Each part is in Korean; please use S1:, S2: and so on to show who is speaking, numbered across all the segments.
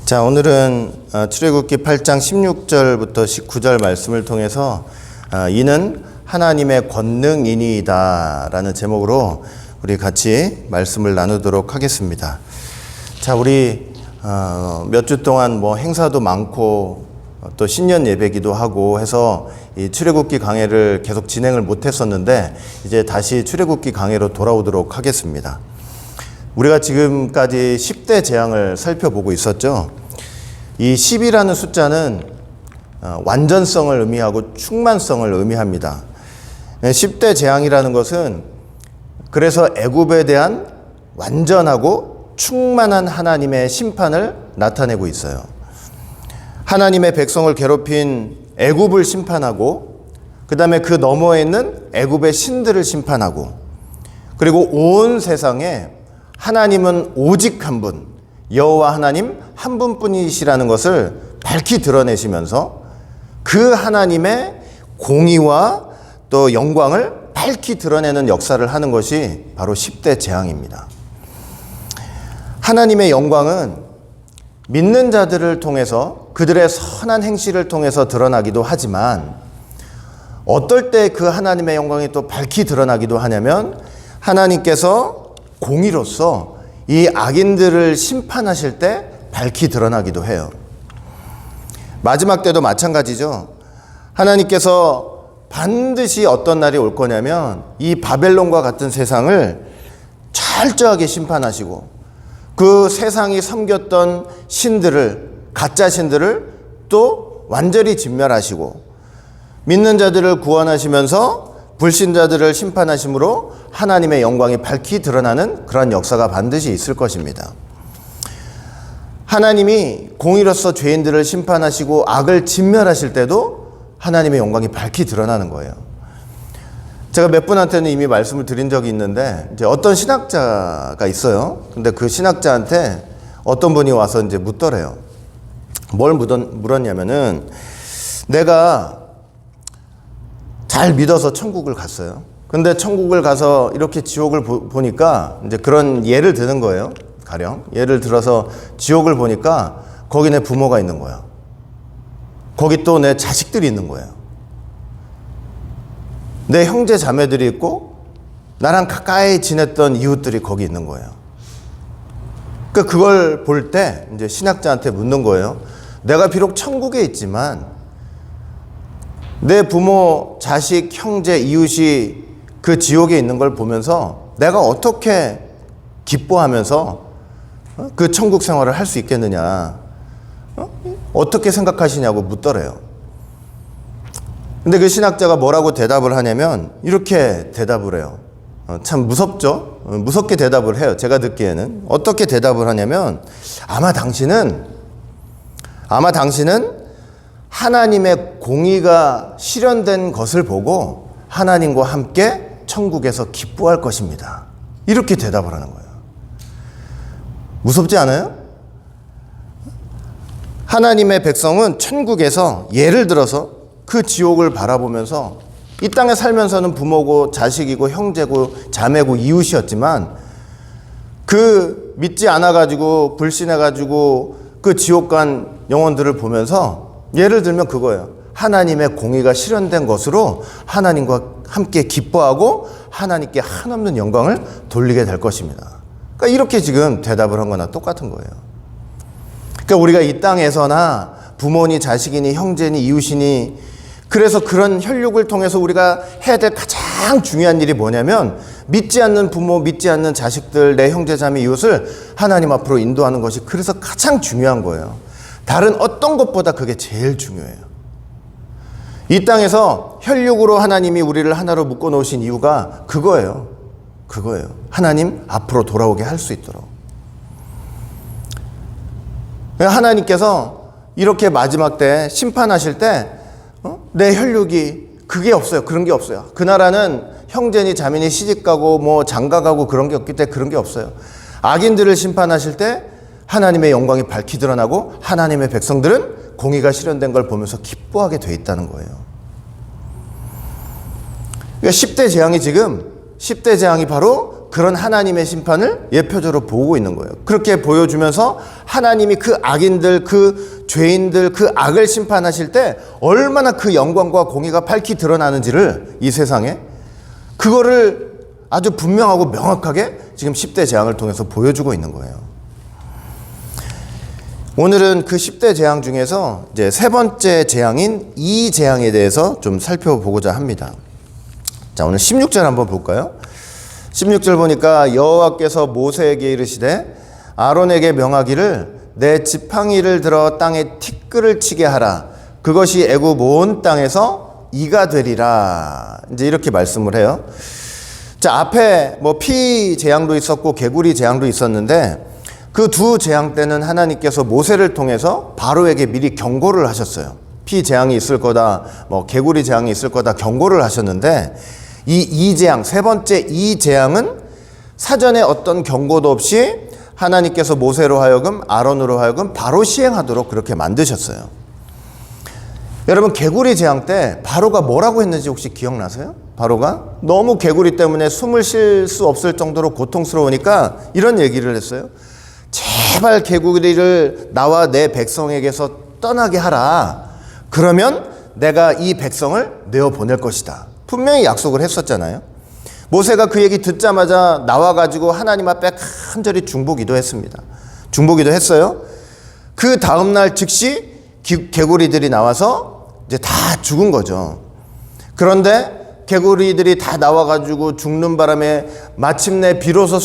S1: 자, 오늘은 출애굽기 8장 16절부터 19절 말씀을 통해서 이는 하나님의 권능이니이다 라는 제목으로 우리 같이 말씀을 나누도록 하겠습니다. 자, 우리 몇 주 동안 행사도 많고 또 신년 예배기도 하고 해서 이 출애굽기 강해를 계속 진행을 못했었는데 이제 다시 출애굽기 강해로 돌아오도록 하겠습니다. 우리가 지금까지 10대 재앙을 살펴보고 있었죠. 이 10이라는 숫자는 완전성을 의미하고 충만성을 의미합니다. 10대 재앙이라는 것은 그래서 애굽에 대한 완전하고 충만한 하나님의 심판을 나타내고 있어요. 하나님의 백성을 괴롭힌 애굽을 심판하고 그 다음에 그 너머에 있는 애굽의 신들을 심판하고 그리고 온 세상에 하나님은 오직 한 분, 여호와 하나님 한 분뿐이시라는 것을 밝히 드러내시면서 그 하나님의 공의와 또 영광을 밝히 드러내는 역사를 하는 것이 바로 10대 재앙입니다. 하나님의 영광은 믿는 자들을 통해서 그들의 선한 행실을 통해서 드러나기도 하지만 어떨 때 그 하나님의 영광이 또 밝히 드러나기도 하냐면 하나님께서 공의로서 이 악인들을 심판하실 때 밝히 드러나기도 해요. 마지막 때도 마찬가지죠. 하나님께서 반드시 어떤 날이 올 거냐면 이 바벨론과 같은 세상을 철저하게 심판하시고 그 세상이 섬겼던 신들을, 가짜 신들을 또 완전히 진멸하시고 믿는 자들을 구원하시면서 불신자들을 심판하심으로 하나님의 영광이 밝히 드러나는 그런 역사가 반드시 있을 것입니다. 하나님이 공의로서 죄인들을 심판하시고 악을 진멸하실 때도 하나님의 영광이 밝히 드러나는 거예요. 제가 몇 분한테는 이미 말씀을 드린 적이 있는데 이제 어떤 신학자가 있어요. 근데 그 신학자한테 어떤 분이 와서 이제 묻더래요. 뭘 물었냐면은 내가 잘 믿어서 천국을 갔어요. 근데 천국을 가서 이렇게 지옥을 보니까 이제 그런 예를 드는 거예요. 가령 예를 들어서 지옥을 보니까 거기 내 부모가 있는 거야. 거기 또 내 자식들이 있는 거예요. 내 형제 자매들이 있고 나랑 가까이 지냈던 이웃들이 거기 있는 거예요. 그러니까 그걸 볼 때 이제 신학자한테 묻는 거예요. 내가 비록 천국에 있지만 내 부모, 자식, 형제, 이웃이 그 지옥에 있는 걸 보면서 내가 어떻게 기뻐하면서 그 천국 생활을 할 수 있겠느냐. 어떻게 생각하시냐고 묻더래요. 근데 그 신학자가 뭐라고 대답을 하냐면 이렇게 대답을 해요. 참 무섭죠? 무섭게 대답을 해요. 제가 듣기에는. 어떻게 대답을 하냐면 아마 당신은 하나님의 공의가 실현된 것을 보고 하나님과 함께 천국에서 기뻐할 것입니다. 이렇게 대답을 하는 거예요. 무섭지 않아요? 하나님의 백성은 천국에서 예를 들어서 그 지옥을 바라보면서 이 땅에 살면서는 부모고 자식이고 형제고 자매고 이웃이었지만 그 믿지 않아가지고 불신해가지고 그 지옥 간 영혼들을 보면서 예를 들면 그거예요. 하나님의 공의가 실현된 것으로 하나님과 함께 기뻐하고 하나님께 한없는 영광을 돌리게 될 것입니다. 그러니까 이렇게 지금 대답을 한 거나 똑같은 거예요. 그러니까 우리가 이 땅에서나 부모니 자식이니 형제니 이웃이니 그래서 그런 혈육을 통해서 우리가 해야 될 가장 중요한 일이 뭐냐면 믿지 않는 부모, 믿지 않는 자식들, 내 형제 자매 이웃을 하나님 앞으로 인도하는 것이 그래서 가장 중요한 거예요. 다른 어떤 것보다 그게 제일 중요해요. 이 땅에서 혈육으로 하나님이 우리를 하나로 묶어 놓으신 이유가 그거예요. 하나님 앞으로 돌아오게 할 수 있도록. 하나님께서 이렇게 마지막 때 심판하실 때 내 혈육이 그게 없어요. 그런 게 없어요. 그 나라는 형제니 자매니 시집가고 장가가고 그런 게 없기 때문에 그런 게 없어요. 악인들을 심판하실 때 하나님의 영광이 밝히 드러나고 하나님의 백성들은 공의가 실현된 걸 보면서 기뻐하게 돼 있다는 거예요. 그러니까 10대 재앙이 바로 그런 하나님의 심판을 예표적으로 보고 있는 거예요. 그렇게 보여주면서 하나님이 그 악인들, 그 죄인들, 그 악을 심판하실 때 얼마나 그 영광과 공의가 밝히 드러나는지를 이 세상에 그거를 아주 분명하고 명확하게 지금 10대 재앙을 통해서 보여주고 있는 거예요. 오늘은 그 10대 재앙 중에서 이제 세 번째 재앙인 이 재앙에 대해서 좀 살펴보고자 합니다. 자, 오늘 16절 한번 볼까요? 16절 보니까 여호와께서 모세에게 이르시되 아론에게 명하기를 내 지팡이를 들어 땅에 티끌을 치게 하라. 그것이 애굽 온 땅에서 이가 되리라. 이제 이렇게 말씀을 해요. 자, 앞에 뭐 피 재앙도 있었고 개구리 재앙도 있었는데 그 두 재앙 때는 하나님께서 모세를 통해서 바로에게 미리 경고를 하셨어요. 피 재앙이 있을 거다, 뭐 개구리 재앙이 있을 거다 경고를 하셨는데 이 재앙, 세 번째 이 재앙은 사전에 어떤 경고도 없이 하나님께서 모세로 하여금 아론으로 하여금 바로 시행하도록 그렇게 만드셨어요. 여러분, 개구리 재앙 때 바로가 뭐라고 했는지 혹시 기억나세요? 바로가 너무 개구리 때문에 숨을 쉴 수 없을 정도로 고통스러우니까 이런 얘기를 했어요. 제발 개구리를 나와 내 백성에게서 떠나게 하라. 그러면 내가 이 백성을 내어보낼 것이다. 분명히 약속을 했었잖아요. 모세가 그 얘기 듣자마자 나와가지고 하나님 앞에 간절히 중보기도 했습니다. 중보기도 했어요. 그 다음날 즉시 개구리들이 나와서 이제 다 죽은 거죠. 그런데 개구리들이 다 나와가지고 죽는 바람에 마침내 비로소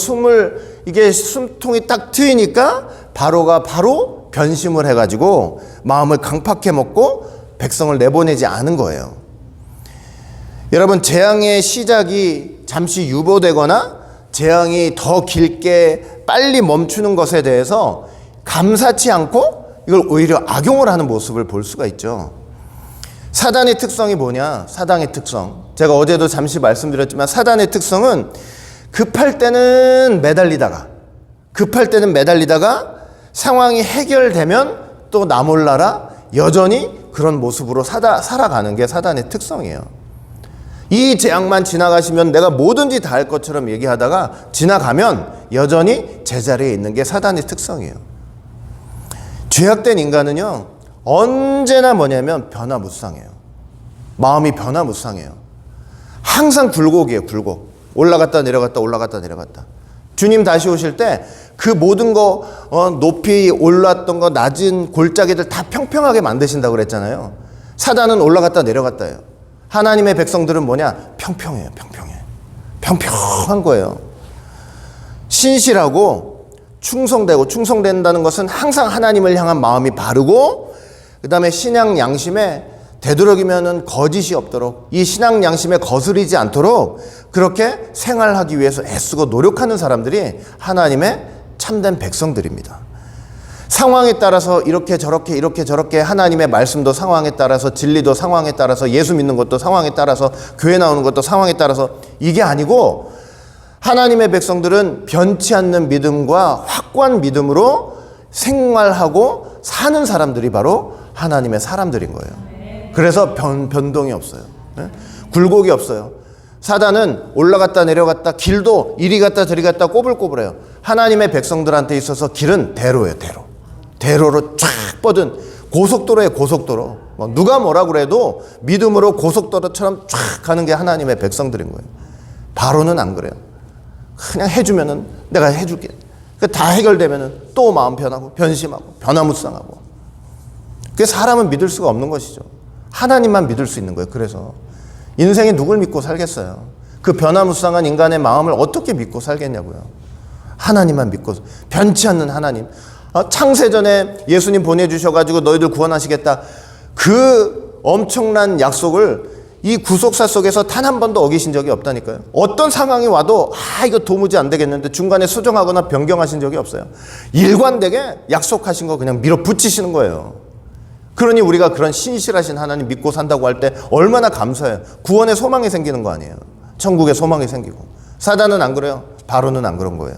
S1: 이게 숨통이 딱 트이니까 바로가 바로 변심을 해가지고 마음을 강팍해 먹고 백성을 내보내지 않은 거예요. 여러분, 재앙의 시작이 잠시 유보되거나 재앙이 더 길게 빨리 멈추는 것에 대해서 감사치 않고 이걸 오히려 악용을 하는 모습을 볼 수가 있죠. 사단의 특성이 뭐냐? 사단의 특성. 제가 어제도 잠시 말씀드렸지만 사단의 특성은 급할 때는 매달리다가 상황이 해결되면 또 나 몰라라 여전히 그런 모습으로 살아가는 게 사단의 특성이에요. 이 재앙만 지나가시면 내가 뭐든지 다 할 것처럼 얘기하다가 지나가면 여전히 제자리에 있는 게 사단의 특성이에요. 죄악된 인간은요, 언제나 뭐냐면 변화무쌍해요. 마음이 변화무쌍해요. 항상 굴곡이에요. 굴곡. 올라갔다 내려갔다 올라갔다 내려갔다. 주님 다시 오실 때 그 모든 거 높이 올랐던 거 낮은 골짜기들 다 평평하게 만드신다고 그랬잖아요. 사단은 올라갔다 내려갔다예요. 하나님의 백성들은 뭐냐? 평평해요. 평평한 거예요. 신실하고 충성된다는 것은 항상 하나님을 향한 마음이 바르고, 그 다음에 신앙 양심에 되도록이면은 거짓이 없도록, 이 신앙 양심에 거스르지 않도록 그렇게 생활하기 위해서 애쓰고 노력하는 사람들이 하나님의 참된 백성들입니다. 상황에 따라서 이렇게 저렇게 하나님의 말씀도 상황에 따라서, 진리도 상황에 따라서, 예수 믿는 것도 상황에 따라서, 교회 나오는 것도 상황에 따라서, 이게 아니고 하나님의 백성들은 변치 않는 믿음과 확고한 믿음으로 생활하고 사는 사람들이 바로 하나님의 사람들인 거예요. 그래서 변동이 없어요. 굴곡이 없어요. 사단은 올라갔다 내려갔다, 길도 이리 갔다 저리 갔다 꼬불꼬불해요. 하나님의 백성들한테 있어서 길은 대로예요. 대로로 쫙 뻗은 고속도로예요. 고속도로. 누가 뭐라 그래도 믿음으로 고속도로처럼 쫙 가는 게 하나님의 백성들인 거예요. 바로는 안 그래요. 그냥 해주면은 내가 해줄게. 다 해결되면은 또 마음 변하고 변심하고 변화무쌍하고. 그게 사람은 믿을 수가 없는 것이죠. 하나님만 믿을 수 있는 거예요. 그래서 인생에 누굴 믿고 살겠어요? 그 변화무쌍한 인간의 마음을 어떻게 믿고 살겠냐고요. 하나님만 믿고, 변치 않는 하나님. 창세전에 예수님 보내주셔가지고 너희들 구원하시겠다, 그 엄청난 약속을 이 구속사 속에서 단 한 번도 어기신 적이 없다니까요. 어떤 상황이 와도 이거 도무지 안 되겠는데 중간에 수정하거나 변경하신 적이 없어요. 일관되게 약속하신 거 그냥 밀어붙이시는 거예요. 그러니 우리가 그런 신실하신 하나님 믿고 산다고 할 때 얼마나 감사해요. 구원의 소망이 생기는 거 아니에요. 천국의 소망이 생기고. 사단은 안 그래요. 바로는 안 그런 거예요.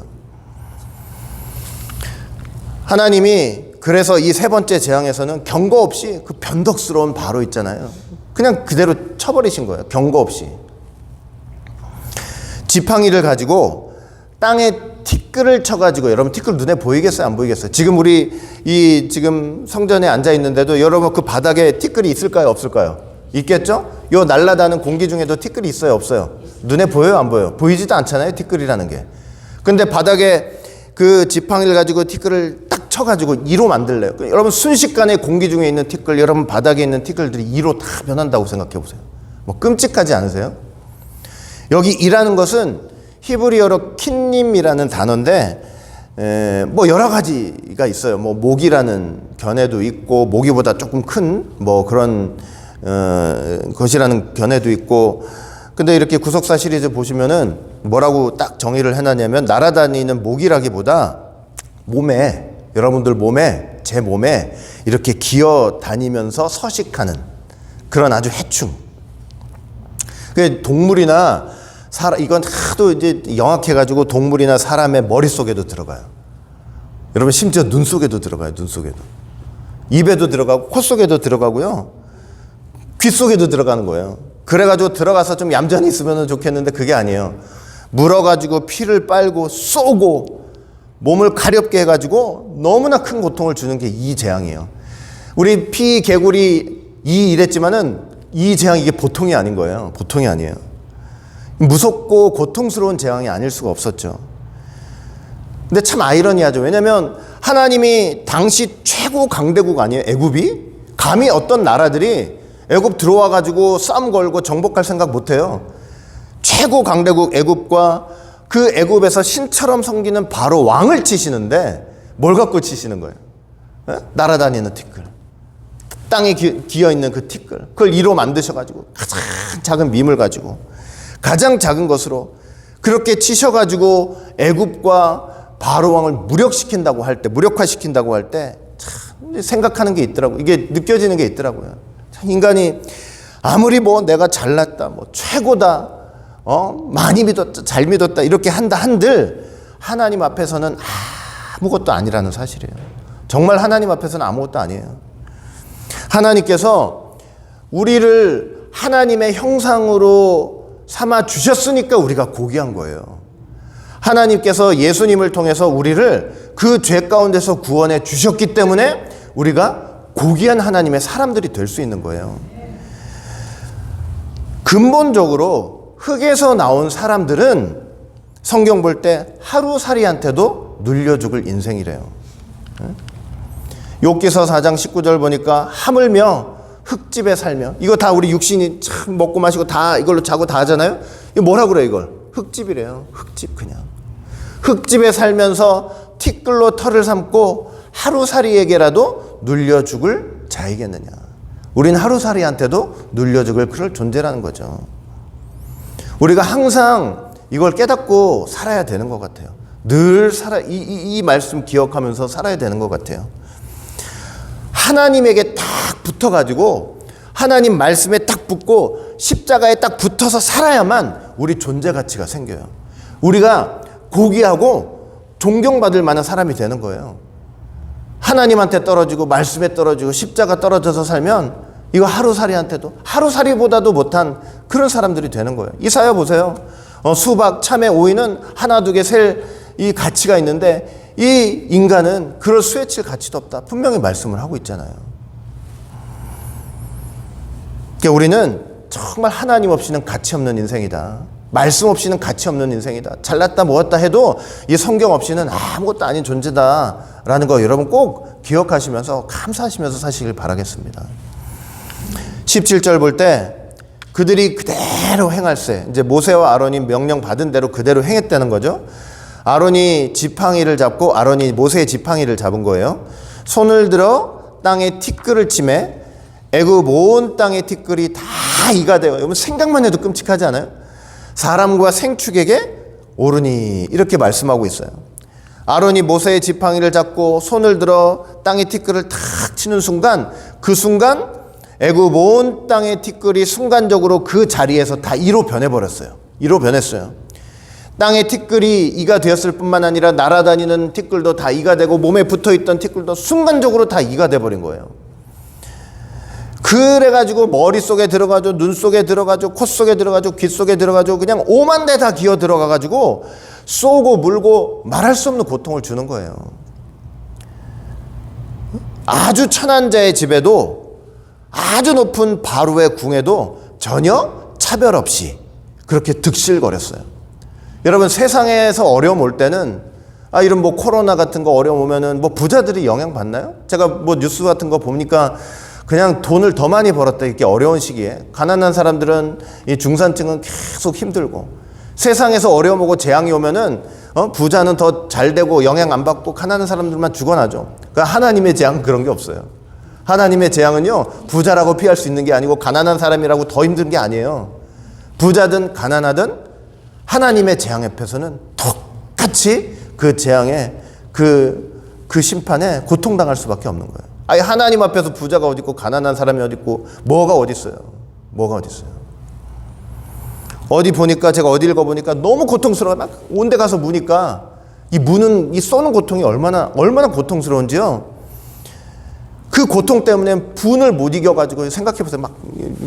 S1: 하나님이 그래서 이 세 번째 재앙에서는 경고 없이 그 변덕스러운 바로 있잖아요. 그냥 그대로 쳐버리신 거예요. 경고 없이. 지팡이를 가지고 땅에 티끌을 쳐가지고, 여러분 티끌 눈에 보이겠어요? 안 보이겠어요? 지금 우리 지금 성전에 앉아 있는데도 여러분 그 바닥에 티끌이 있을까요? 없을까요? 있겠죠? 요 날아다니는 공기 중에도 티끌이 있어요? 없어요? 눈에 보여요? 안 보여요? 보이지도 않잖아요, 티끌이라는 게. 근데 바닥에 그 지팡이를 가지고 티끌을 딱 쳐가지고 이로 만들래요. 여러분 순식간에 공기 중에 있는 티끌, 여러분 바닥에 있는 티끌들이 이로 다 변한다고 생각해 보세요. 뭐 끔찍하지 않으세요? 여기 이라는 것은 히브리어로 킨님이라는 단어인데, 뭐 여러 가지가 있어요. 뭐 모기라는 견해도 있고, 모기보다 조금 큰 뭐 그런 것이라는 견해도 있고. 근데 이렇게 구속사 시리즈 보시면은 뭐라고 딱 정의를 해놨냐면, 날아다니는 모기라기보다 몸에, 여러분들 몸에, 제 몸에 이렇게 기어 다니면서 서식하는 그런 아주 해충. 그 동물이나 이건 하도 이제 영악해가지고 동물이나 사람의 머릿속에도 들어가요. 여러분 심지어 눈 속에도 들어가요. 눈 속에도. 입에도 들어가고 코 속에도 들어가고요. 귀 속에도 들어가는 거예요. 그래가지고 들어가서 좀 얌전히 있으면 좋겠는데 그게 아니에요. 물어가지고 피를 빨고 쏘고 몸을 가렵게 해가지고 너무나 큰 고통을 주는 게 이 재앙이에요. 우리 피, 개구리, 이랬지만은 이 재앙 이게 보통이 아닌 거예요. 보통이 아니에요. 무섭고 고통스러운 재앙이 아닐 수가 없었죠. 근데 참 아이러니하죠. 왜냐하면 하나님이 당시 최고 강대국 아니에요? 애굽이? 감히 어떤 나라들이 애굽 들어와 가지고 싸움 걸고 정복할 생각 못해요. 최고 강대국 애굽과 그 애굽에서 신처럼 섬기는 바로 왕을 치시는데 뭘 갖고 치시는 거예요? 날아다니는 티끌, 땅에 기어있는 그 티끌, 그걸 이로 만드셔가지고 가장 작은 밈을 가지고 가장 작은 것으로 그렇게 치셔가지고 애굽과 바로 왕을 무력시킨다고 할 때, 무력화시킨다고 할 때 참 생각하는 게 있더라고요. 이게 느껴지는 게 있더라고요. 인간이 아무리 뭐 내가 잘났다, 뭐 최고다, 많이 믿었다, 잘 믿었다 이렇게 한다 한들 하나님 앞에서는 아무것도 아니라는 사실이에요. 정말 하나님 앞에서는 아무것도 아니에요. 하나님께서 우리를 하나님의 형상으로 삼아 주셨으니까 우리가 고귀한 거예요. 하나님께서 예수님을 통해서 우리를 그 죄 가운데서 구원해 주셨기 때문에 우리가 고귀한 하나님의 사람들이 될 수 있는 거예요. 근본적으로 흙에서 나온 사람들은 성경 볼 때 하루살이한테도 눌려 죽을 인생이래요. 욥기서 4장 19절 보니까 하물며 흙집에 살며, 이거 다 우리 육신이 참 먹고 마시고 다 이걸로 자고 다 하잖아요. 이거 뭐라 그래? 이걸 흙집이래요. 흙집. 그냥 흙집에 살면서 티끌로 털을 삼고 하루살이에게라도 눌려 죽을 자이겠느냐. 우린 하루살이한테도 눌려 죽을 그럴 존재라는 거죠. 우리가 항상 이걸 깨닫고 살아야 되는 것 같아요. 늘 이 말씀 기억하면서 살아야 되는 것 같아요. 하나님에게 딱 붙어가지고 하나님 말씀에 딱 붙고 십자가에 딱 붙어서 살아야만 우리 존재 가치가 생겨요. 우리가 고귀하고 존경받을 만한 사람이 되는 거예요. 하나님한테 떨어지고 말씀에 떨어지고 십자가 떨어져서 살면 이거 하루살이한테도 하루살이보다도 못한 그런 사람들이 되는 거예요. 이사야 보세요. 수박, 참외, 오이는 하나 두 개 셀 이 가치가 있는데 이 인간은 그럴 수에 칠 가치도 없다. 분명히 말씀을 하고 있잖아요. 그러니까 우리는 정말 하나님 없이는 가치 없는 인생이다. 말씀 없이는 가치 없는 인생이다. 잘났다 모았다 해도 이 성경 없이는 아무것도 아닌 존재다라는 거 여러분 꼭 기억하시면서 감사하시면서 사시길 바라겠습니다. 17절 볼 때 그들이 그대로 행할세. 이제 모세와 아론이 명령 받은 대로 그대로 행했다는 거죠. 아론이 지팡이를 잡고 아론이 모세의 지팡이를 잡은 거예요. 손을 들어 땅에 티끌을 치매 애굽 온 땅의 티끌이 다 이가 되어. 여러분 생각만 해도 끔찍하지 않아요? 사람과 생축에게 오르니 이렇게 말씀하고 있어요. 아론이 모세의 지팡이를 잡고 손을 들어 땅의 티끌을 탁 치는 순간 그 순간 애굽 온 땅의 티끌이 순간적으로 그 자리에서 다 이로 변해버렸어요. 이로 변했어요. 땅의 티끌이 이가 되었을 뿐만 아니라 날아다니는 티끌도 다 이가 되고 몸에 붙어있던 티끌도 순간적으로 다 이가 돼버린 거예요. 그래가지고 머릿속에 들어가죠, 눈 속에 들어가죠, 코 속에 들어가죠, 귀 속에 들어가죠. 그냥 오만 데 다 기어 들어가가지고 쏘고 물고 말할 수 없는 고통을 주는 거예요. 아주 천한 자의 집에도, 아주 높은 바로의 궁에도 전혀 차별 없이 그렇게 득실거렸어요. 여러분, 세상에서 어려움 올 때는 이런 뭐 코로나 같은 거 어려움 오면은 뭐 부자들이 영향 받나요? 제가 뭐 뉴스 같은 거 보니까 그냥 돈을 더 많이 벌었다, 이렇게 어려운 시기에. 가난한 사람들은, 이 중산층은 계속 힘들고, 세상에서 어려움 오고 재앙이 오면은 부자는 더 잘 되고 영향 안 받고 가난한 사람들만 죽어나죠. 그러니까 하나님의 재앙은 그런 게 없어요. 하나님의 재앙은요, 부자라고 피할 수 있는 게 아니고 가난한 사람이라고 더 힘든 게 아니에요. 부자든 가난하든 하나님의 재앙 앞에서는 똑같이 그 재앙에 그 심판에 고통당할 수밖에 없는 거예요. 아니, 하나님 앞에서 부자가 어디 있고 가난한 사람이 어디 있고 뭐가 어디 있어요? 뭐가 어디 있어요? 어디 보니까, 제가 어디 읽어보니까 너무 고통스러워요. 막 온 데 가서 무니까 이 쏘는 고통이 얼마나 고통스러운지요. 그 고통 때문에 분을 못 이겨가지고, 생각해보세요. 막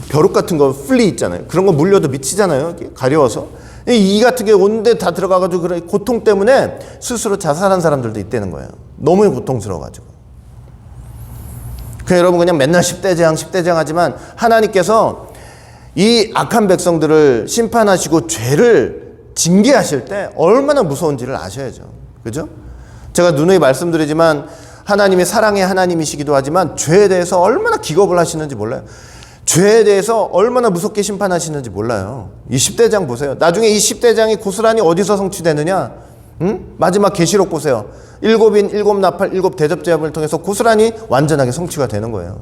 S1: 벼룩 같은 거, 풀리 있잖아요. 그런 거 물려도 미치잖아요. 가려워서. 이 같은 게 온 데 다 들어가가지고 그런 고통 때문에 스스로 자살한 사람들도 있다는 거예요. 너무 고통스러워가지고. 여러분, 그냥 맨날 10대 재앙 하지만 하나님께서 이 악한 백성들을 심판하시고 죄를 징계하실 때 얼마나 무서운지를 아셔야죠. 그죠? 제가 누누이 말씀드리지만 하나님이 사랑의 하나님이시기도 하지만 죄에 대해서 얼마나 기겁을 하시는지 몰라요. 죄에 대해서 얼마나 무섭게 심판하시는지 몰라요. 이 10대 장 보세요. 나중에 이 10대 장이 고스란히 어디서 성취되느냐? 마지막 계시록 보세요. 7인 7나팔 7대접제함을 통해서 고스란히 완전하게 성취가 되는 거예요.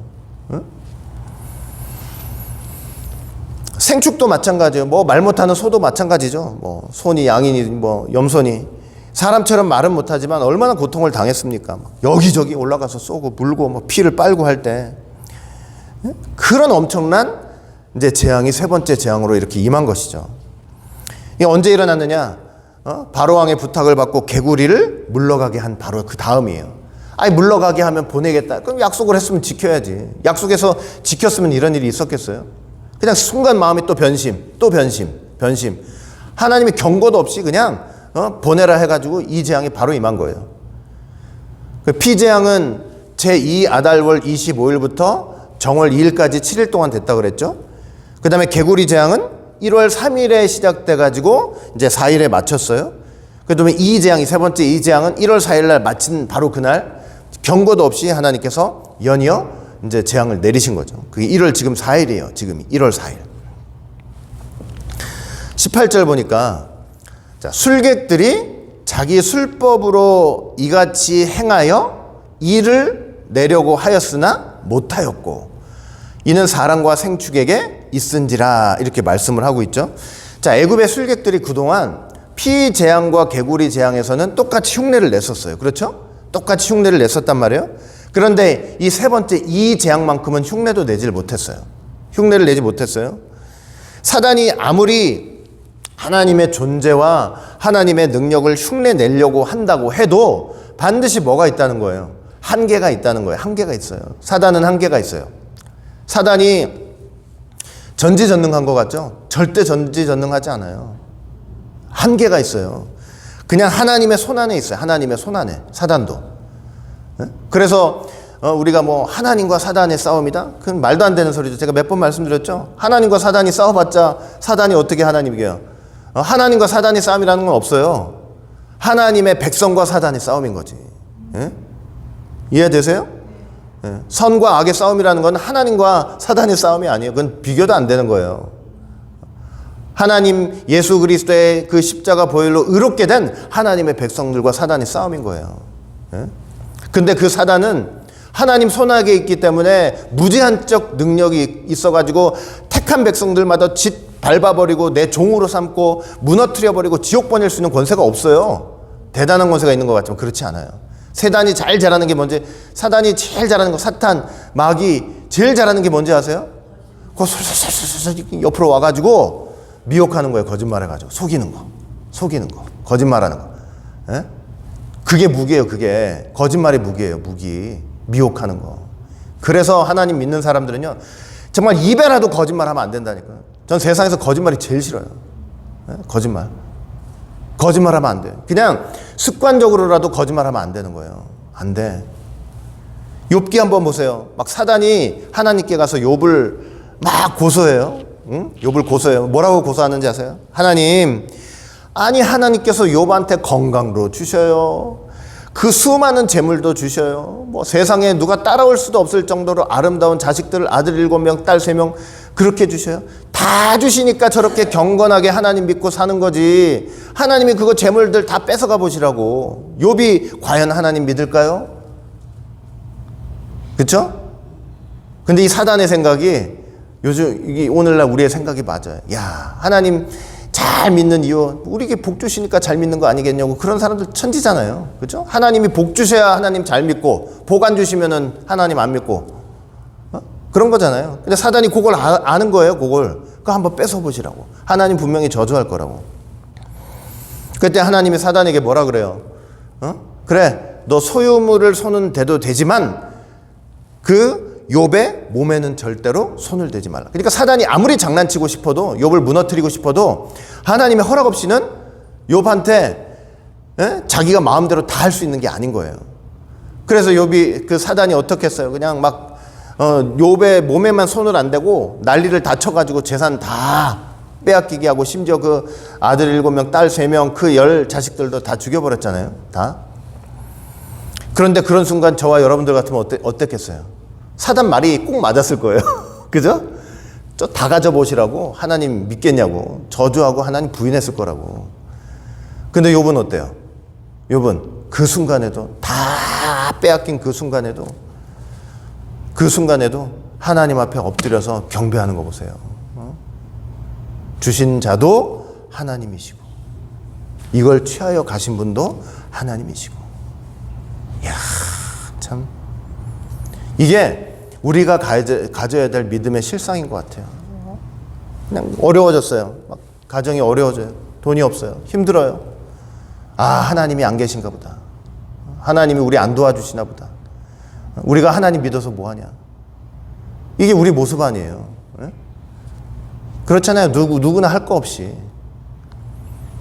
S1: 생축도 마찬가지예요. 뭐 말 못하는 소도 마찬가지죠. 뭐 손이, 양이니 뭐 염소니 사람처럼 말은 못하지만 얼마나 고통을 당했습니까? 여기저기 올라가서 쏘고 물고 뭐 피를 빨고 할 때, 그런 엄청난 이제 재앙이 세 번째 재앙으로 이렇게 임한 것이죠. 이게 언제 일어났느냐? 바로왕의 부탁을 받고 개구리를 물러가게 한 바로 그 다음이에요. 아니, 물러가게 하면 보내겠다. 그럼 약속을 했으면 지켜야지. 약속해서 지켰으면 이런 일이 있었겠어요? 그냥 순간 마음이 또 변심. 하나님이 경고도 없이 그냥 보내라 해가지고 이 재앙이 바로 임한 거예요. 그 피재앙은 제2아달월 25일부터 정월 2일까지 7일 동안 됐다고 그랬죠. 그 다음에 개구리 재앙은 1월 3일에 시작돼가지고 이제 4일에 마쳤어요. 그 다음에 이 재앙이, 세 번째 이 재앙은 1월 4일날 마친 바로 그날 경고도 없이 하나님께서 연이어 이제 재앙을 내리신 거죠. 그게 1월 지금 4일이에요. 지금이 1월 4일. 18절 보니까, 자, 술객들이 자기 술법으로 이같이 행하여 이를 내려고 하였으나 못하였고 이는 사람과 생축에게 있은지라, 이렇게 말씀을 하고 있죠. 자, 애굽의 술객들이 그동안 피 재앙과 개구리 재앙에서는 똑같이 흉내를 냈었어요. 그렇죠? 똑같이 흉내를 냈었단 말이에요. 그런데 이 세 번째 이 재앙만큼은 흉내도 내질 못했어요. 흉내를 내지 못했어요. 사단이 아무리 하나님의 존재와 하나님의 능력을 흉내 내려고 한다고 해도 반드시 뭐가 있다는 거예요? 한계가 있다는 거예요. 한계가 있어요. 사단은 한계가 있어요. 사단이 전지전능한 것 같죠? 절대 전지전능하지 않아요. 한계가 있어요. 그냥 하나님의 손안에 있어요. 하나님의 손안에, 사단도. 그래서 우리가 뭐 하나님과 사단의 싸움이다? 그건 말도 안 되는 소리죠. 제가 몇 번 말씀드렸죠. 하나님과 사단이 싸워봤자 사단이 어떻게 하나님 이겨요? 하나님과 사단의 싸움이라는 건 없어요. 하나님의 백성과 사단의 싸움인 거지. 예? 이해되세요? 예. 선과 악의 싸움이라는 건 하나님과 사단의 싸움이 아니에요. 그건 비교도 안 되는 거예요. 하나님 예수 그리스도의 그 십자가 보혈로 의롭게 된 하나님의 백성들과 사단의 싸움인 거예요. 예? 근데 그 사단은 하나님 손아귀에 있기 때문에 무제한적 능력이 있어가지고 택한 백성들마다 짓 밟아버리고 내 종으로 삼고 무너뜨려버리고 지옥 보낼 수 있는 권세가 없어요. 대단한 권세가 있는 것 같지만 그렇지 않아요. 사단이 제일 잘하는 게 뭔지, 사단이 제일 잘하는 거, 사탄, 마귀 제일 잘하는 게 뭔지 아세요? 그 솔솔솔솔 옆으로 와가지고 미혹하는 거예요. 거짓말해가지고 속이는 거, 거짓말하는 거. 예? 그게 무기예요. 그게 거짓말이 무기예요. 무기. 미혹하는 거. 그래서 하나님 믿는 사람들은요, 정말 입에라도 거짓말하면 안 된다니까요. 전 세상에서 거짓말이 제일 싫어요. 거짓말하면 안 돼요. 그냥 습관적으로라도 거짓말하면 안 되는 거예요. 안 돼. 욥기 한번 보세요. 막 사단이 하나님께 가서 욥을 막 고소해요. 응? 욥을 고소해요. 뭐라고 고소하는지 아세요? 하나님, 아니 하나님께서 욥한테 건강도 주셔요. 그 수많은 재물도 주셔요. 뭐 세상에 누가 따라올 수도 없을 정도로 아름다운 자식들을 아들 7명, 딸 3명 그렇게 주셔요. 다 주시니까 저렇게 경건하게 하나님 믿고 사는 거지. 하나님이 그거 재물들 다 뺏어가 보시라고. 욥이 과연 하나님 믿을까요? 그렇죠? 근데 이 사단의 생각이 요즘 이게 오늘날 우리의 생각이 맞아요. 야, 하나님 잘 믿는 이유, 우리에게 복 주시니까 잘 믿는 거 아니겠냐고. 그런 사람들 천지잖아요. 그렇죠? 하나님이 복 주셔야 하나님 잘 믿고, 복 안 주시면은 하나님 안 믿고, 그런 거잖아요. 근데 사단이 그걸 아는 거예요. 그거 한번 뺏어 보시라고. 하나님 분명히 저주할 거라고. 그때 하나님이 사단에게 뭐라 그래요? 그래, 너 소유물을 손은 대도 되지만 그 욥의 몸에는 절대로 손을 대지 말라. 그러니까 사단이 아무리 장난치고 싶어도, 욥을 무너뜨리고 싶어도 하나님의 허락 없이는 욥한테 자기가 마음대로 다 할 수 있는 게 아닌 거예요. 그래서 욥이, 그 사단이 어떻게 했어요? 그냥 막 욥의 몸에만 손을 안 대고 난리를 다 쳐가지고 재산 다 빼앗기게 하고, 심지어 그 아들 7명, 딸 3명, 그 10 자식들도 다 죽여버렸잖아요. 다. 그런데 그런 순간 저와 여러분들 같으면 어땠겠어요? 사단 말이 꼭 맞았을 거예요. 그죠? 저 다 가져보시라고. 하나님 믿겠냐고. 저주하고 하나님 부인했을 거라고. 근데 욥은 어때요? 욥은 그 순간에도, 다 빼앗긴 그 순간에도 하나님 앞에 엎드려서 경배하는 거 보세요. 주신 자도 하나님이시고, 이걸 취하여 가신 분도 하나님이시고. 이야, 참. 이게 우리가 가져야 될 믿음의 실상인 것 같아요. 그냥 어려워졌어요. 막 가정이 어려워져요. 돈이 없어요. 힘들어요. 아, 하나님이 안 계신가 보다. 하나님이 우리 안 도와주시나 보다. 우리가 하나님 믿어서 뭐하냐. 이게 우리 모습 아니에요. 그렇잖아요. 누구나 할 거 없이.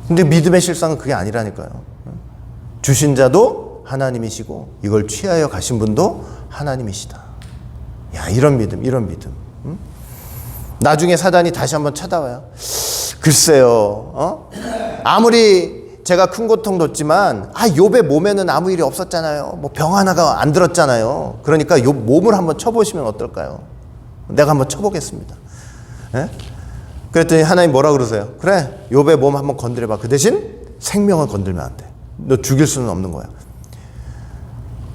S1: 근데 믿음의 실상은 그게 아니라니까요. 주신 자도 하나님이시고, 이걸 취하여 가신 분도 하나님이시다. 야, 이런 믿음. 나중에 사단이 다시 한번 쳐다와요. 글쎄요, 아무리 제가 큰 고통 줬지만, 욥의 몸에는 아무 일이 없었잖아요. 뭐 병 하나가 안 들었잖아요. 그러니까 욥 몸을 한번 쳐보시면 어떨까요? 내가 한번 쳐보겠습니다. 그랬더니 하나님 뭐라 그러세요? 그래, 욥의 몸 한번 건드려봐. 그 대신 생명을 건들면 안 돼. 너 죽일 수는 없는 거야.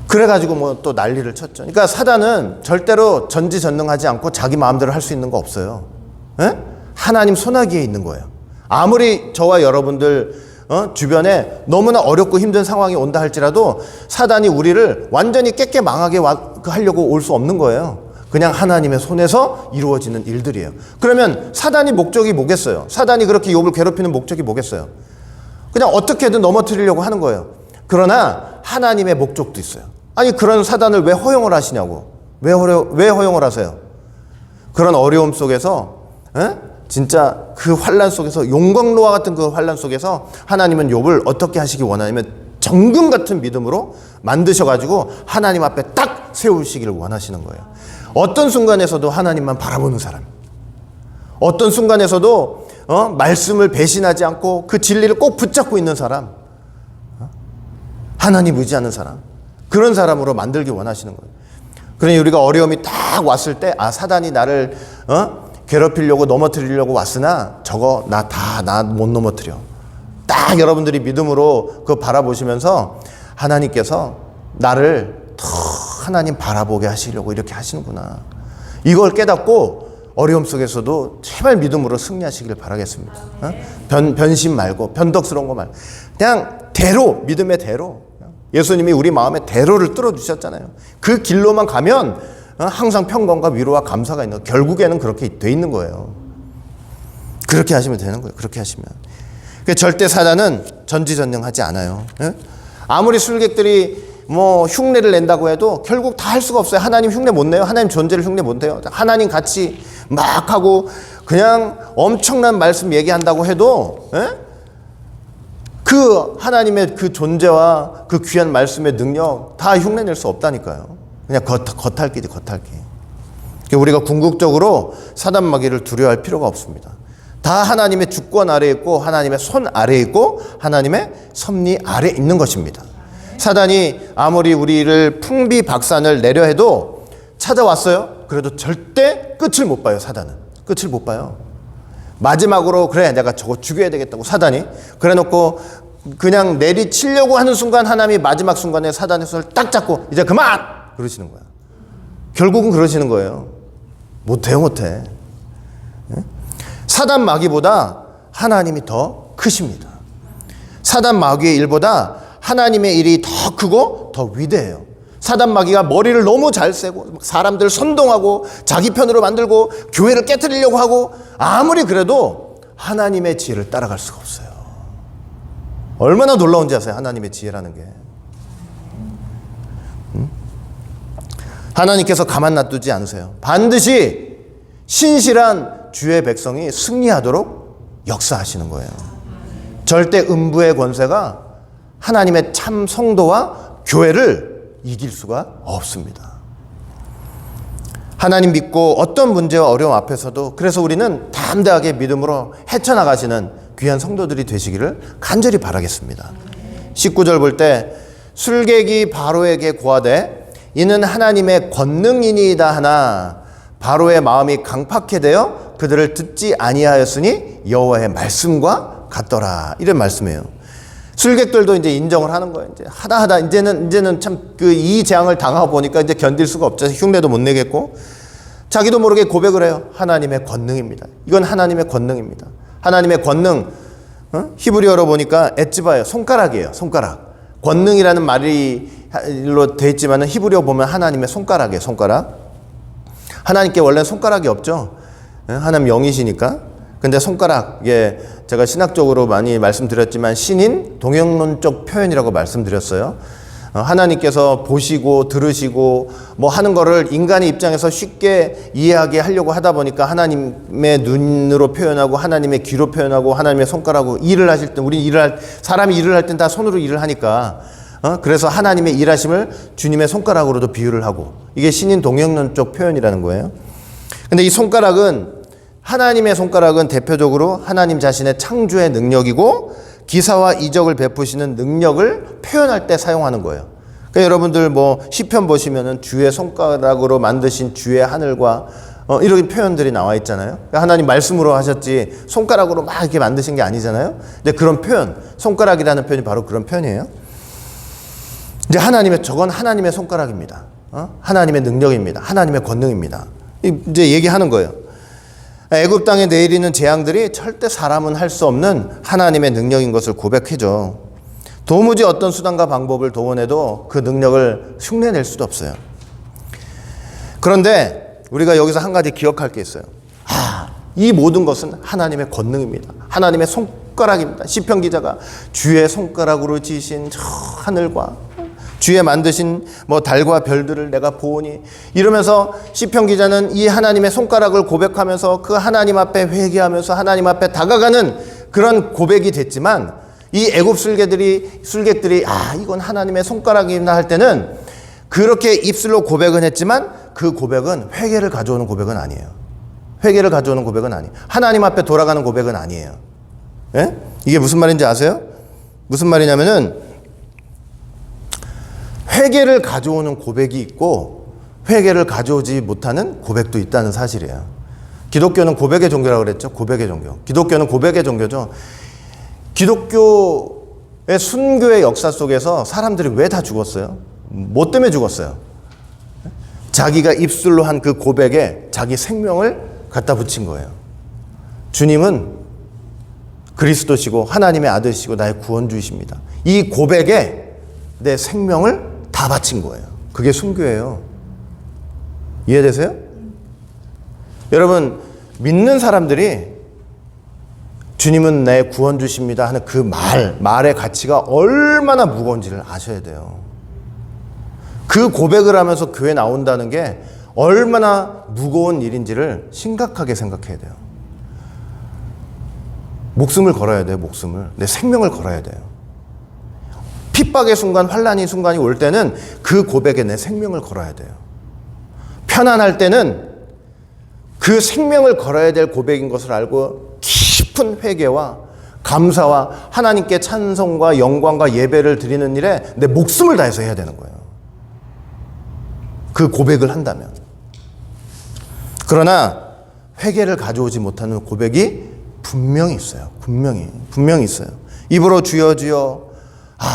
S1: 그래가지고 뭐 또 난리를 쳤죠. 그러니까 사단은 절대로 전지전능하지 않고 자기 마음대로 할 수 있는 거 없어요. 하나님 손아귀에 있는 거예요. 아무리 저와 여러분들 주변에 너무나 어렵고 힘든 상황이 온다 할지라도 사단이 우리를 완전히 깨깨 망하게 하려고 올 수 없는 거예요. 그냥 하나님의 손에서 이루어지는 일들이에요. 그러면 사단이 목적이 뭐겠어요? 사단이 그렇게 욥을 괴롭히는 목적이 뭐겠어요? 그냥 어떻게든 넘어뜨리려고 하는 거예요. 그러나 하나님의 목적도 있어요. 아니, 그런 사단을 왜 허용을 하시냐고. 왜 허용을 하세요? 그런 어려움 속에서, 진짜 그 환난 속에서, 용광로와 같은 그 환난 속에서 하나님은 욥을 어떻게 하시기 원하냐면 정금 같은 믿음으로 만드셔가지고 하나님 앞에 딱 세우시기를 원하시는 거예요. 어떤 순간에서도 하나님만 바라보는 사람, 어떤 순간에서도 말씀을 배신하지 않고 그 진리를 꼭 붙잡고 있는 사람, 하나님 의지하는 사람, 그런 사람으로 만들기 원하시는 거예요. 그러니 우리가 어려움이 딱 왔을 때, 사단이 나를 괴롭히려고 넘어뜨리려고 왔으나 저거 나 못 넘어뜨려. 딱 여러분들이 믿음으로 그거 바라보시면서 하나님께서 나를 더 하나님 바라보게 하시려고 이렇게 하시는구나. 이걸 깨닫고 어려움 속에서도 제발 믿음으로 승리하시길 바라겠습니다. 변심 말고, 변덕스러운 거 말고, 그냥 대로, 믿음의 대로. 예수님이 우리 마음에 대로를 뚫어주셨잖아요. 그 길로만 가면 항상 평강과 위로와 감사가 있는 거예요. 결국에는 그렇게 돼 있는 거예요. 그렇게 하시면 되는 거예요. 그렇게 하시면. 절대 사단은 전지전능하지 않아요. 아무리 술객들이 뭐 흉내를 낸다고 해도 결국 다 할 수가 없어요. 하나님 흉내 못 내요. 하나님 존재를 흉내 못 내요. 하나님 같이 막 하고 그냥 엄청난 말씀 얘기한다고 해도 그 하나님의 그 존재와 그 귀한 말씀의 능력 다 흉내낼 수 없다니까요. 그냥 겉핥기지, 겉핥기. 우리가 궁극적으로 사단 마귀를 두려워할 필요가 없습니다. 다 하나님의 주권 아래에 있고 하나님의 손 아래에 있고 하나님의 섭리 아래에 있는 것입니다. 사단이 아무리 우리를 풍비박산을 내려 해도 찾아왔어요. 그래도 절대 끝을 못 봐요. 사단은 끝을 못 봐요. 마지막으로 그래 내가 저거 죽여야 되겠다고 사단이 그래놓고 그냥 내리치려고 하는 순간 하나님이 마지막 순간에 사단의 손을 딱 잡고 이제 그만! 그러시는 거야. 결국은 그러시는 거예요. 못해요, 못해. 사단 마귀보다 하나님이 더 크십니다. 사단 마귀의 일보다 하나님의 일이 더 크고 더 위대해요. 사단 마귀가 머리를 너무 잘 세고 사람들 선동하고 자기 편으로 만들고 교회를 깨트리려고 하고 아무리 그래도 하나님의 지혜를 따라갈 수가 없어요. 얼마나 놀라운지 아세요? 하나님의 지혜라는 게. 하나님께서 가만 놔두지 않으세요. 반드시 신실한 주의 백성이 승리하도록 역사하시는 거예요. 절대 음부의 권세가 하나님의 참 성도와 교회를 이길 수가 없습니다. 하나님 믿고 어떤 문제와 어려움 앞에서도 그래서 우리는 담대하게 믿음으로 헤쳐나가시는 귀한 성도들이 되시기를 간절히 바라겠습니다. 19절 볼 때 술객이 바로에게 고하되 이는 하나님의 권능이니이다 하나 바로의 마음이 강팍해 되어 그들을 듣지 아니하였으니 여호와의 말씀과 같더라. 이런 말씀이에요. 술객들도 이제 인정을 하는 거예요. 이제 하다 이제는 참 그 이 재앙을 당하고 보니까 이제 견딜 수가 없죠. 흉내도 못 내겠고 자기도 모르게 고백을 해요. 하나님의 권능입니다. 이건 하나님의 권능입니다. 하나님의 권능 히브리어로 보니까 에츠바예요. 손가락이에요. 손가락. 권능이라는 말로 되어 있지만 히브리어 보면 하나님의 손가락이에요. 손가락. 하나님께 원래 손가락이 없죠. 하나님 영이시니까. 근데 손가락, 제가 신학적으로 많이 말씀드렸지만 신인 동영론적 표현이라고 말씀드렸어요. 하나님께서 보시고 들으시고 뭐 하는 거를 인간의 입장에서 쉽게 이해하게 하려고 하다 보니까 하나님의 눈으로 표현하고 하나님의 귀로 표현하고 하나님의 손가락으로 일을 하실 때 사람이 일을 할 땐 다 손으로 일을 하니까 그래서 하나님의 일하심을 주님의 손가락으로도 비유를 하고 이게 신인 동영론적 표현이라는 거예요. 근데 이 손가락은 하나님의 손가락은 대표적으로 하나님 자신의 창조의 능력이고 기사와 이적을 베푸시는 능력을 표현할 때 사용하는 거예요. 그러니까 여러분들 뭐 시편 보시면은 주의 손가락으로 만드신 주의 하늘과 이런 표현들이 나와 있잖아요. 그러니까 하나님 말씀으로 하셨지 손가락으로 막 이렇게 만드신 게 아니잖아요. 근데 그런 표현, 손가락이라는 표현이 바로 그런 표현이에요. 이제 저건 하나님의 손가락입니다. 하나님의 능력입니다. 하나님의 권능입니다. 이제 얘기하는 거예요. 애굽 땅에 내리는 재앙들이 절대 사람은 할 수 없는 하나님의 능력인 것을 고백해줘. 도무지 어떤 수단과 방법을 동원해도 그 능력을 흉내낼 수도 없어요. 그런데 우리가 여기서 한 가지 기억할 게 있어요. 이 모든 것은 하나님의 권능입니다. 하나님의 손가락입니다. 시편 기자가 주의 손가락으로 지으신 저 하늘과 주의 만드신 뭐 달과 별들을 내가 보오니 이러면서 시편 기자는 이 하나님의 손가락을 고백하면서 그 하나님 앞에 회개하면서 하나님 앞에 다가가는 그런 고백이 됐지만 이 애굽 술객들이 이건 하나님의 손가락이나 할 때는 그렇게 입술로 고백은 했지만 그 고백은 회개를 가져오는 고백은 아니에요. 회개를 가져오는 고백은 아니에요. 하나님 앞에 돌아가는 고백은 아니에요. 예? 이게 무슨 말인지 아세요? 무슨 말이냐면은 회개를 가져오는 고백이 있고 회개를 가져오지 못하는 고백도 있다는 사실이에요. 기독교는 고백의 종교라고 그랬죠. 고백의 종교. 기독교는 고백의 종교죠. 기독교의 순교의 역사 속에서 사람들이 왜 다 죽었어요? 뭐 때문에 죽었어요? 자기가 입술로 한 그 고백에 자기 생명을 갖다 붙인 거예요. 주님은 그리스도시고 하나님의 아들이시고 나의 구원주이십니다. 이 고백에 내 생명을 다 바친 거예요. 그게 순교예요. 이해되세요? 여러분 믿는 사람들이 주님은 내 구원주십니다 하는 그 말의 가치가 얼마나 무거운지를 아셔야 돼요. 그 고백을 하면서 교회 나온다는 게 얼마나 무거운 일인지를 심각하게 생각해야 돼요. 목숨을 걸어야 돼요. 목숨을. 내 생명을 걸어야 돼요. 핍박의 순간, 환난의 순간이 올 때는 그 고백에 내 생명을 걸어야 돼요. 편안할 때는 그 생명을 걸어야 될 고백인 것을 알고 깊은 회개와 감사와 하나님께 찬송과 영광과 예배를 드리는 일에 내 목숨을 다해서 해야 되는 거예요. 그 고백을 한다면. 그러나 회개를 가져오지 못하는 고백이 분명히 있어요. 분명히 있어요. 입으로 주여 주여,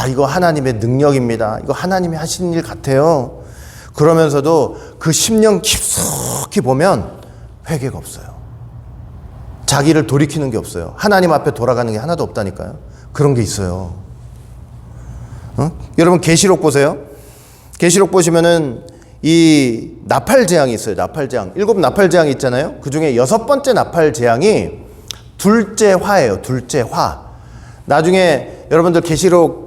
S1: 이거 하나님의 능력입니다. 이거 하나님이 하시는 일 같아요. 그러면서도 그 심령 깊숙이 보면 회개가 없어요. 자기를 돌이키는 게 없어요. 하나님 앞에 돌아가는 게 하나도 없다니까요. 그런 게 있어요. 여러분 계시록 보세요. 계시록 보시면은 이 나팔 재앙이 있어요. 나팔 재앙. 7 나팔 재앙이 있잖아요. 그 중에 6번째 나팔 재앙이 둘째 화예요. 둘째 화. 나중에 여러분들 계시록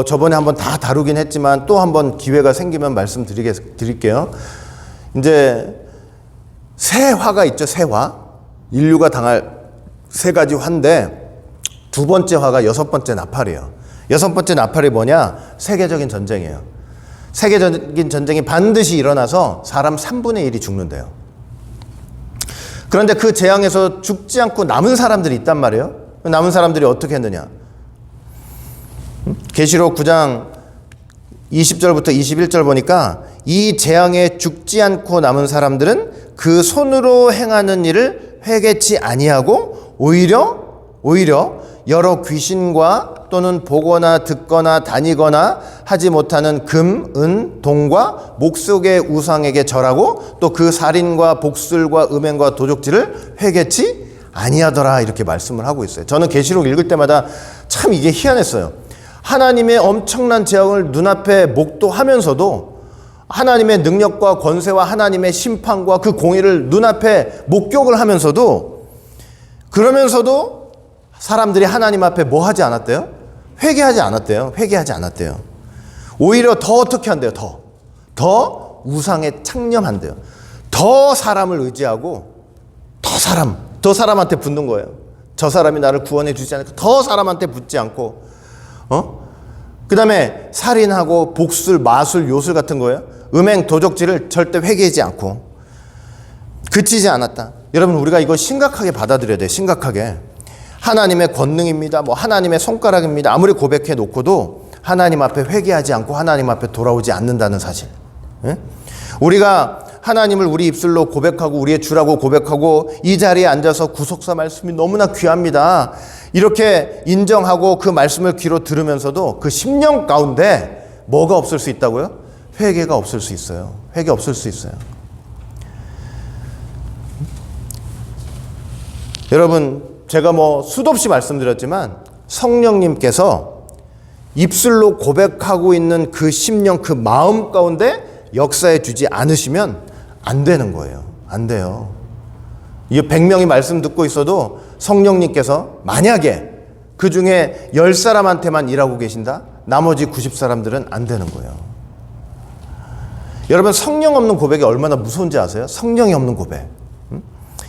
S1: 저번에 한번 다 다루긴 했지만 또 한번 기회가 생기면 말씀드릴게요. 이제 새 화가 있죠. 새 화. 인류가 당할 3가지 화인데 두 번째 화가 6번째 나팔이에요. 6번째 나팔이 뭐냐? 세계적인 전쟁이에요. 세계적인 전쟁이 반드시 일어나서 사람 3분의 1이 죽는데요. 그런데 그 재앙에서 죽지 않고 남은 사람들이 있단 말이에요. 남은 사람들이 어떻게 했느냐? 계시록 9장 20절부터 21절 보니까 이 재앙에 죽지 않고 남은 사람들은 그 손으로 행하는 일을 회개치 아니하고 오히려 여러 귀신과 또는 보거나 듣거나 다니거나 하지 못하는 금, 은, 동과 목석의 우상에게 절하고 또 그 살인과 복술과 음행과 도적질을 회개치 아니하더라, 이렇게 말씀을 하고 있어요. 저는 계시록 읽을 때마다 참 이게 희한했어요. 하나님의 엄청난 재앙을 눈앞에 목도하면서도 하나님의 능력과 권세와 하나님의 심판과 그 공의를 눈앞에 목격을 하면서도, 그러면서도 사람들이 하나님 앞에 뭐 하지 않았대요? 회개하지 않았대요. 오히려 더 어떻게 한대요? 더 우상에 창념한대요. 더 사람을 의지하고 더 사람한테 붙는 거예요. 저 사람이 나를 구원해 주지 않을까? 더 사람한테 붙지 않고, 그 다음에 살인하고 복술, 마술, 요술 같은 거예요. 음행, 도적질을 절대 회개하지 않고 그치지 않았다. 여러분, 우리가 이거 심각하게 받아들여야 돼요. 심각하게. 하나님의 권능입니다. 하나님의 손가락입니다. 아무리 고백해 놓고도 하나님 앞에 회개하지 않고 하나님 앞에 돌아오지 않는다는 사실. 우리가 하나님을 우리 입술로 고백하고 우리의 주라고 고백하고 이 자리에 앉아서 구속사 말씀이 너무나 귀합니다, 이렇게 인정하고 그 말씀을 귀로 들으면서도 그 심령 가운데 뭐가 없을 수 있다고요? 회개가 없을 수 있어요. 회개 없을 수 있어요. 여러분, 제가 수도 없이 말씀드렸지만 성령님께서 입술로 고백하고 있는 그 심령, 그 마음 가운데 역사해 주지 않으시면 안 되는 거예요. 안 돼요. 이 100명이 말씀 듣고 있어도 성령님께서 만약에 그 중에 10사람한테만 일하고 계신다? 나머지 90사람들은 안 되는 거예요. 여러분, 성령 없는 고백이 얼마나 무서운지 아세요? 성령이 없는 고백.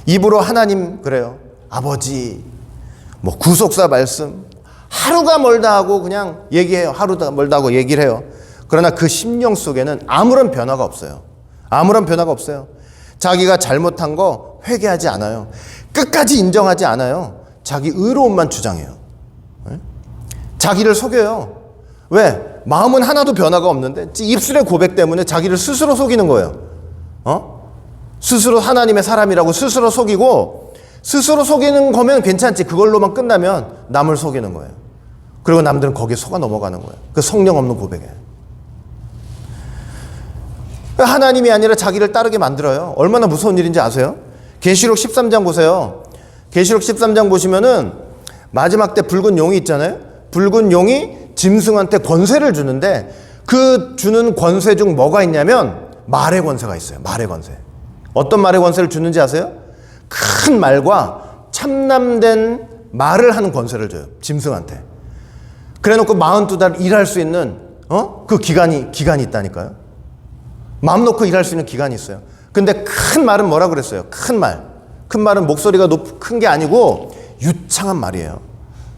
S1: 입으로 하나님, 그래요. 아버지, 구속사 말씀, 하루가 멀다 하고 그냥 얘기해요. 하루가 멀다 하고 얘기를 해요. 그러나 그 심령 속에는 아무런 변화가 없어요. 자기가 잘못한 거 회개하지 않아요. 끝까지 인정하지 않아요. 자기 의로움만 주장해요. 자기를 속여요. 왜? 마음은 하나도 변화가 없는데 입술의 고백 때문에 자기를 스스로 속이는 거예요. 스스로 하나님의 사람이라고 스스로 속이고, 스스로 속이는 거면 괜찮지. 그걸로만 끝나면 남을 속이는 거예요. 그리고 남들은 거기에 속아 넘어가는 거예요. 그 성령 없는 고백에. 하나님이 아니라 자기를 따르게 만들어요. 얼마나 무서운 일인지 아세요? 계시록 13장 보세요. 계시록 13장 보시면은 마지막 때 붉은 용이 있잖아요. 붉은 용이 짐승한테 권세를 주는데 그 주는 권세 중 뭐가 있냐면 말의 권세가 있어요. 말의 권세. 어떤 말의 권세를 주는지 아세요? 큰 말과 참남된 말을 하는 권세를 줘요. 짐승한테. 그래놓고 42달 일할 수 있는 그 기간이 있다니까요. 마음 놓고 일할 수 있는 기간이 있어요. 근데 큰 말은 뭐라 그랬어요? 큰 말. 큰 말은 목소리가 큰 게 아니고 유창한 말이에요.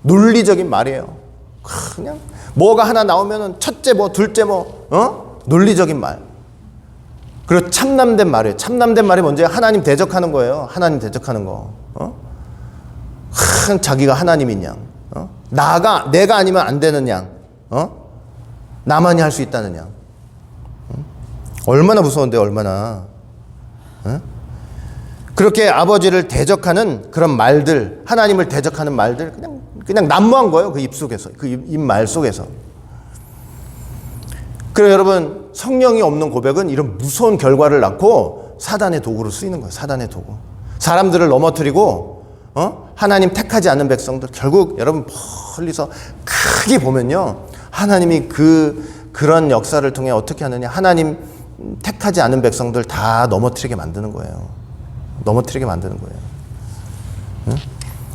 S1: 논리적인 말이에요. 그냥 뭐가 하나 나오면은 첫째 뭐 둘째 뭐 논리적인 말. 그리고 참남된 말이에요. 참남된 말이 뭔지 하나님 대적하는 거예요. 하나님 대적하는 거. 자기가 하나님인 양. 내가 아니면 안 되는 양. 나만이 할 수 있다는 양. 얼마나 무서운데 얼마나. 그렇게 아버지를 대적하는 그런 말들, 하나님을 대적하는 말들 그냥 난무한 거예요. 그 입 속에서, 그 입말 속에서. 그래서 여러분, 성령이 없는 고백은 이런 무서운 결과를 낳고 사단의 도구로 쓰이는 거예요. 사단의 도구. 사람들을 넘어뜨리고 하나님 택하지 않은 백성들, 결국 여러분 멀리서 크게 보면요, 하나님이 그런 역사를 통해 어떻게 하느냐, 하나님 택하지 않은 백성들 다 넘어뜨리게 만드는 거예요. 넘어뜨리게 만드는 거예요.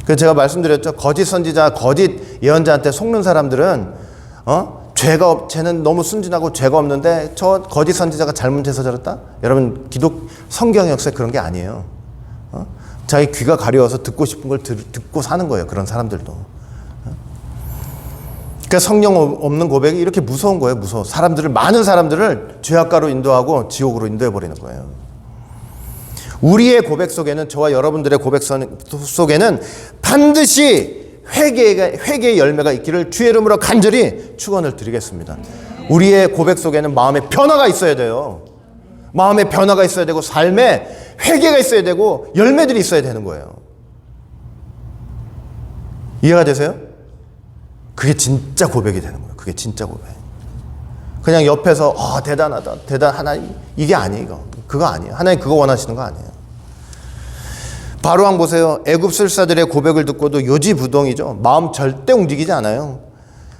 S1: 그래서 제가 말씀드렸죠. 거짓 선지자, 거짓 예언자한테 속는 사람들은 쟤는 너무 순진하고 죄가 없는데 저 거짓 선지자가 잘못해서 저랬다? 여러분, 성경 역사에 그런 게 아니에요. 자기 귀가 가려워서 듣고 싶은 걸 듣고 사는 거예요. 그런 사람들도. 그러니까 성령 없는 고백이 이렇게 무서운 거예요. 무서워. 많은 사람들을 죄악가로 인도하고 지옥으로 인도해 버리는 거예요. 우리의 고백 속에는, 저와 여러분들의 고백 속에는 반드시 회개의 열매가 있기를 주의 이름으로 간절히 축원을 드리겠습니다. 우리의 고백 속에는 마음의 변화가 있어야 돼요. 마음의 변화가 있어야 되고 삶에 회개가 있어야 되고 열매들이 있어야 되는 거예요. 이해가 되세요? 그게 진짜 고백이 되는 거예요. 그게 진짜 고백. 그냥 옆에서 대단하다, 하나님, 이게 아니에요. 그거 아니에요. 하나님 그거 원하시는 거 아니에요. 바로왕 보세요. 애굽 술사들의 고백을 듣고도 요지부동이죠. 마음 절대 움직이지 않아요.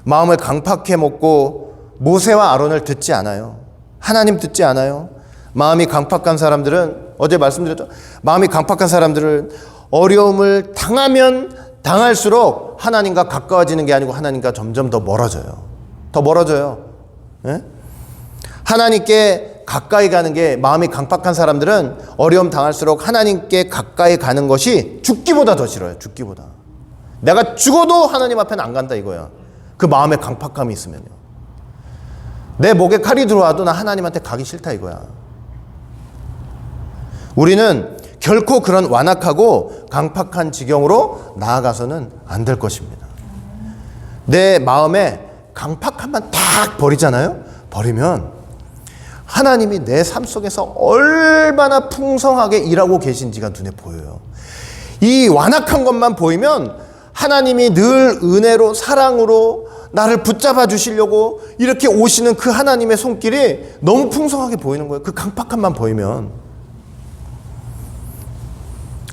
S1: 마음을 강팍해 먹고 모세와 아론을 듣지 않아요. 하나님 듣지 않아요. 마음이 강팍한 사람들은, 어제 말씀드렸죠. 마음이 강팍한 사람들은 어려움을 당하면 당할수록 하나님과 가까워지는 게 아니고 하나님과 점점 더 멀어져요. 더 멀어져요. 예? 하나님께 가까이 가는 게, 마음이 강팍한 사람들은 어려움 당할수록 하나님께 가까이 가는 것이 죽기보다 더 싫어요. 죽기보다. 내가 죽어도 하나님 앞에는 안 간다 이거야. 그 마음에 강팍함이 있으면요. 내 목에 칼이 들어와도 나 하나님한테 가기 싫다 이거야. 우리는 결코 그런 완악하고 강팍한 지경으로 나아가서는 안 될 것입니다. 내 마음에 강팍함만 딱 버리잖아요. 버리면 하나님이 내 삶 속에서 얼마나 풍성하게 일하고 계신지가 눈에 보여요. 이 완악한 것만 보이면 하나님이 늘 은혜로, 사랑으로 나를 붙잡아 주시려고 이렇게 오시는 그 하나님의 손길이 너무 풍성하게 보이는 거예요. 그 강팍함만 보이면.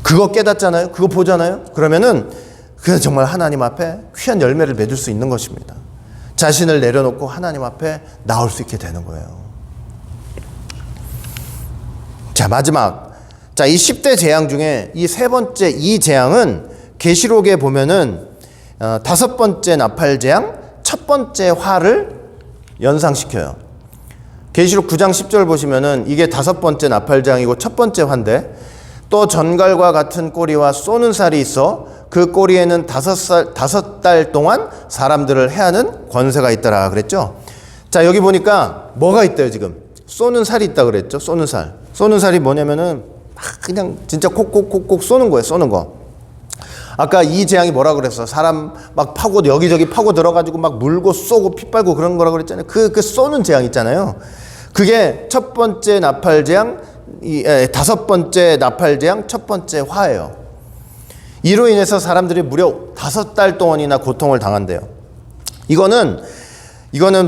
S1: 그거 깨닫잖아요. 그거 보잖아요. 그러면은 그게 정말 하나님 앞에 귀한 열매를 맺을 수 있는 것입니다. 자신을 내려놓고 하나님 앞에 나올 수 있게 되는 거예요. 자, 마지막. 자, 이 10대 재앙 중에 이 세 번째 이 재앙은 계시록에 보면은 5번째 나팔 재앙, 첫 번째 화를 연상시켜요. 계시록 9장 10절 보시면은 이게 5번째 나팔 재앙이고 첫 번째 화인데, 또 전갈과 같은 꼬리와 쏘는 살이 있어 그 꼬리에는 5달 동안 사람들을 해하는 권세가 있더라 그랬죠. 자, 여기 보니까 뭐가 있대요. 지금 쏘는 살이 있다 그랬죠. 쏘는 살이 뭐냐면은 그냥 진짜 콕콕콕콕 쏘는 거예요. 쏘는 거. 아까 이 재앙이 뭐라 그랬어? 사람 막 파고 여기저기 파고 들어가지고 막 물고 쏘고 피 빨고 그런 거라 그랬잖아요. 그 쏘는 재앙 있잖아요. 그게 첫 번째 나팔 재앙, 5번째 나팔 재앙, 첫 번째 화예요. 이로 인해서 사람들이 무려 5달 동안이나 고통을 당한대요. 이거는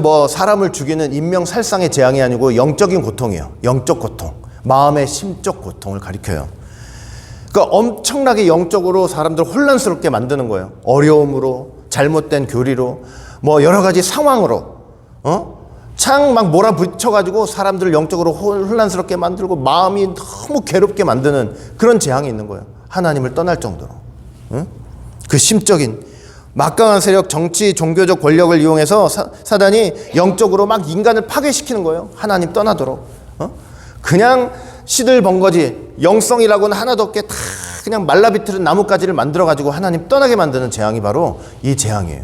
S1: 뭐 사람을 죽이는 인명살상의 재앙이 아니고 영적인 고통이에요. 영적 고통. 마음의 심적 고통을 가리켜요. 그러니까 엄청나게 영적으로 사람들 혼란스럽게 만드는 거예요. 어려움으로, 잘못된 교리로, 뭐 여러 가지 상황으로, 창 막 몰아붙여가지고 사람들을 영적으로 혼란스럽게 만들고 마음이 너무 괴롭게 만드는 그런 재앙이 있는 거예요. 하나님을 떠날 정도로. 그 심적인 막강한 세력, 정치, 종교적 권력을 이용해서 사단이 영적으로 막 인간을 파괴시키는 거예요. 하나님 떠나도록. 그냥 시들벙거지 영성이라고는 하나도 없게 다 그냥 말라비틀은 나뭇가지를 만들어가지고 하나님 떠나게 만드는 재앙이 바로 이 재앙이에요.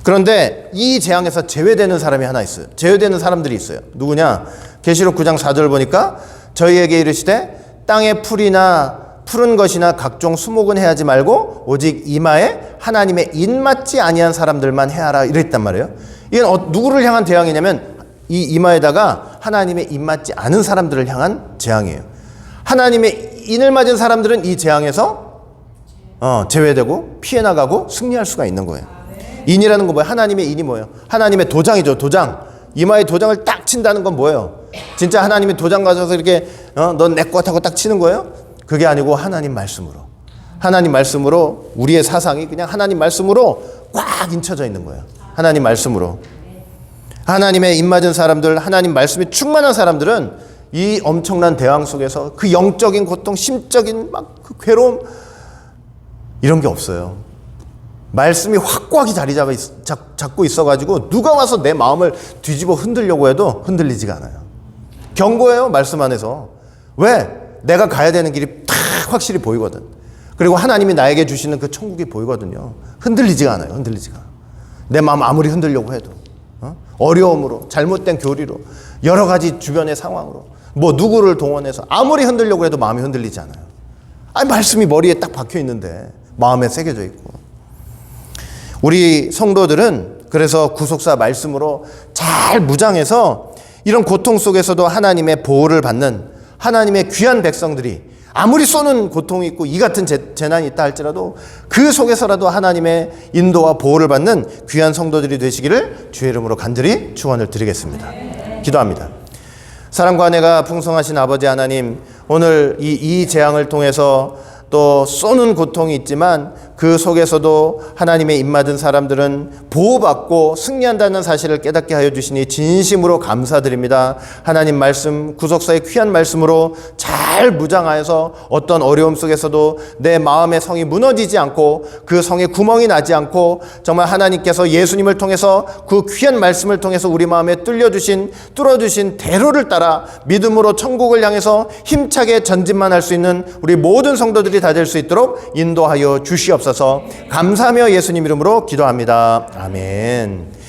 S1: 그런데 이 재앙에서 제외되는 사람이 하나 있어요. 제외되는 사람들이 있어요. 누구냐? 계시록 9장 4절 보니까 저희에게 이르시되 땅의 풀이나 푸른 것이나 각종 수목은 해하지 말고 오직 이마에 하나님의 인맞지 아니한 사람들만 해하라 이랬단 말이에요. 이건 누구를 향한 재앙이냐면 이 이마에다가 하나님의 인맞지 않은 사람들을 향한 재앙이에요. 하나님의 인을 맞은 사람들은 이 재앙에서 제외되고 피해 나가고 승리할 수가 있는 거예요. 인이라는 건 뭐예요? 하나님의 인이 뭐예요? 하나님의 도장이죠. 도장. 이마에 도장을 딱 친다는 건 뭐예요? 진짜 하나님의 도장 가져서 이렇게 넌 내 것 하고 딱 치는 거예요? 그게 아니고 하나님 말씀으로. 하나님 말씀으로 우리의 사상이 그냥 하나님 말씀으로 꽉 인쳐져 있는 거예요. 하나님 말씀으로. 하나님의 입맞은 사람들, 하나님 말씀이 충만한 사람들은 이 엄청난 대왕 속에서 그 영적인 고통, 심적인 막 그 괴로움 이런 게 없어요. 말씀이 확고하게 자리 잡고 있어가지고 누가 와서 내 마음을 뒤집어 흔들려고 해도 흔들리지가 않아요. 견고해요. 말씀 안에서. 왜? 내가 가야 되는 길이 탁 확실히 보이거든. 그리고 하나님이 나에게 주시는 그 천국이 보이거든요. 흔들리지가 않아요. 흔들리지가 않아요. 내 마음 아무리 흔들려고 해도 어려움으로, 잘못된 교리로, 여러 가지 주변의 상황으로 뭐 누구를 동원해서 아무리 흔들려고 해도 마음이 흔들리지 않아요. 아니 말씀이 머리에 딱 박혀 있는데 마음에 새겨져 있고. 우리 성도들은 그래서 구속사 말씀으로 잘 무장해서 이런 고통 속에서도 하나님의 보호를 받는 하나님의 귀한 백성들이 아무리 쏘는 고통이 있고 이 같은 재난이 있다 할지라도 그 속에서라도 하나님의 인도와 보호를 받는 귀한 성도들이 되시기를 주의 이름으로 간절히 축원을 드리겠습니다. 기도합니다. 사랑과 은혜가 풍성하신 아버지 하나님, 오늘 이 재앙을 통해서 또 쏘는 고통이 있지만 그 속에서도 하나님의 입맞은 사람들은 보호받고 승리한다는 사실을 깨닫게 하여 주시니 진심으로 감사드립니다. 하나님 말씀, 구속사의 귀한 말씀으로 잘 무장하여서 어떤 어려움 속에서도 내 마음의 성이 무너지지 않고 그 성에 구멍이 나지 않고 정말 하나님께서 예수님을 통해서 그 귀한 말씀을 통해서 우리 마음에 뚫어주신 대로를 따라 믿음으로 천국을 향해서 힘차게 전진만 할 수 있는 우리 모든 성도들이 다 될 수 있도록 인도하여 주시옵소서. 감사하며 예수님 이름으로 기도합니다. 아멘.